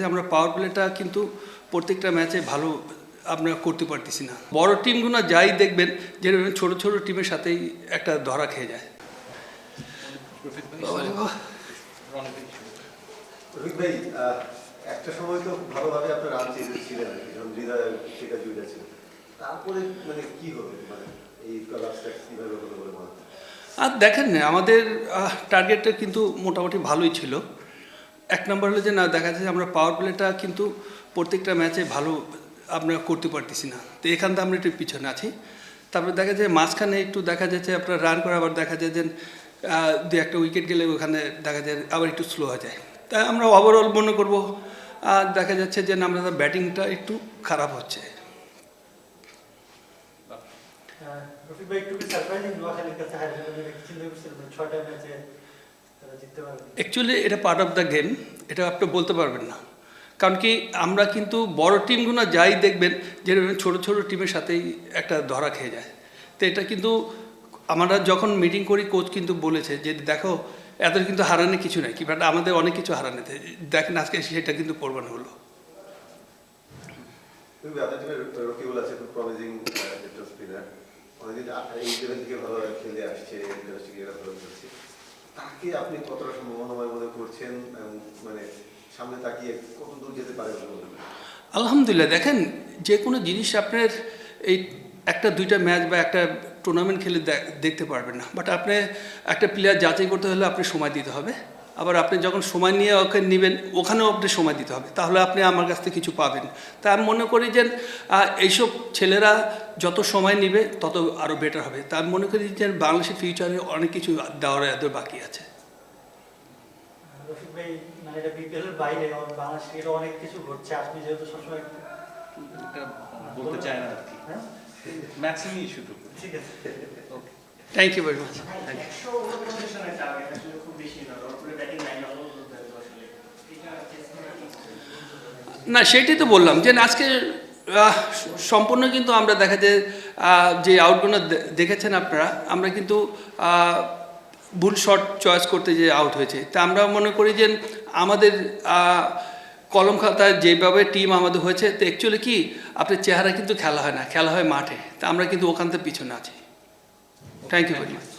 আমরা পাওয়ার প্লেটা কিন্তু প্রত্যেকটা ম্যাচে ভালো আমরা করতে পারতেছি না। বড় টিমগুলো যাই দেখবেন যে ছোট ছোট টিমের সাথেই একটা ধরা খেয়ে যায়। রফিক ভাই, একটা সময় তো ভালোভাবে আপনার রান ছিলেন আর কি, যখন হৃদয় সেটা জুড়ে ছিল, তারপরে মানে কি হবে, মানে এই কলাপসটা কিভাবে হলো বলে মনে হয়? আর দেখেন না, আমাদের টার্গেটটা কিন্তু মোটামুটি ভালোই ছিল। এক নম্বর হলো যে না, দেখা যাচ্ছে আমরা পাওয়ার প্লেটা কিন্তু প্রত্যেকটা ম্যাচে ভালো আমরা করতে পারতেছি না, তো এখান থেকে আমরা একটু পিছনে আছি। তারপরে দেখা যায় মাঝখানে একটু দেখা যাচ্ছে আপনার রান করে, আবার দেখা যায় যে দু একটা উইকেট গেলে ওখানে দেখা যায় আবার একটু স্লো হয়ে যায়। তাই আমরা ওভারঅল মনে করবো দেখা যাচ্ছে যে না, আমাদের ব্যাটিংটা একটু খারাপ হচ্ছে। রফিক ভাই, একটু সারপ্রাইজিং নোয়াখালীর কাছে হারিয়ে গেলেন, চিন্তা করছিলেন 6টা ম্যাচে তারা জিততে পারবে? অ্যাকচুয়ালি এটা পার্ট অফ দ্য গেম, এটা আপনি বলতে পারবেন না। কারণ কি, আমরা কিন্তু বড় টিমগুলো যাই দেখবেন যে ছোট ছোট টিমের সাথেই একটা ধরা খেয়ে যায়। তো এটা কিন্তু আমরা যখন মিটিং করি, কোচ কিন্তু বলেছে যে দেখো, এত কিন্তু হারানে কিছু নাই, কি বাট আমাদের অনেক কিছু হারানেতে দেখেন, আজকে সেটা কিন্তু প্রমাণ হলো। আপনার টিমে রকিবুল আছে, খুব প্রমিজিং একটা স্পিনার, অনেকদিন এই লেভেল থেকে ভালো খেলে আসছে, ইন্টারেস্টিং এরা ভালো খেলছে। তাকে আপনি কতটা সম্ভাবনাময় মনে করছেন, মানে সামনে তাকিয়ে কত দূর যেতে পারে বলে মনে করেন? আলহামদুলিল্লাহ, দেখেন যে কোনো জিনিস আপনার এই একটা দুইটা ম্যাচ বা একটা টুর্নামেন্ট খেলে দেখতে পারবেন না, বাট আপনি একটা প্লেয়ার যাচাই করতে হলে আপনি সময় দিতে হবে। আবার আপনি যখন সময় নিয়ে ওকে নেবেন, ওখানেও আপনি সময় দিতে হবে, তাহলে আপনি আমার কাছ থেকে কিছু পাবেন। তা আমি মনে করি যে এইসব ছেলেরা যত সময় নেবে তত আরও বেটার হবে। তা আমি মনে করি যে বাংলাদেশের ফিউচারে অনেক কিছু দেওয়ার এদের বাকি আছে। রফিক ভাই, মানে এটা বিপিএল এর বাইরে বাংলাদেশ ক্রিকেটে অনেক কিছু ঘটছে, আপনি যেহেতু সবসময় এটা বলতে চায় না আর কি, হ্যাঁ ম্যাচ নিয়ে শুধু। ঠিক আছে, okay, thank you very much. 149 target আসলে খুব বেশি না, তারপরে ব্যাটিং লাইন আপ করতে হবে আসলে এটা না, সেটাই তো বললাম যে আজকে সম্পূর্ণ কিন্তু আমরা দেখা যায় যে আউটগুলো দেখেছেন আপনারা, আমরা কিন্তু ভুল শট চয়েস করতে যে আউট হয়েছে। তা আমরা মনে করি যে আমাদের কলম খাতায় যেভাবে টিম আমাদের হয়েছে, তো অ্যাকচুয়ালি কি আপনার চেহারা কিন্তু খেলা হয় না, খেলা হয় মাঠে। তা আমরা কিন্তু ওখান থেকে পিছনে আছি। Thank you very much.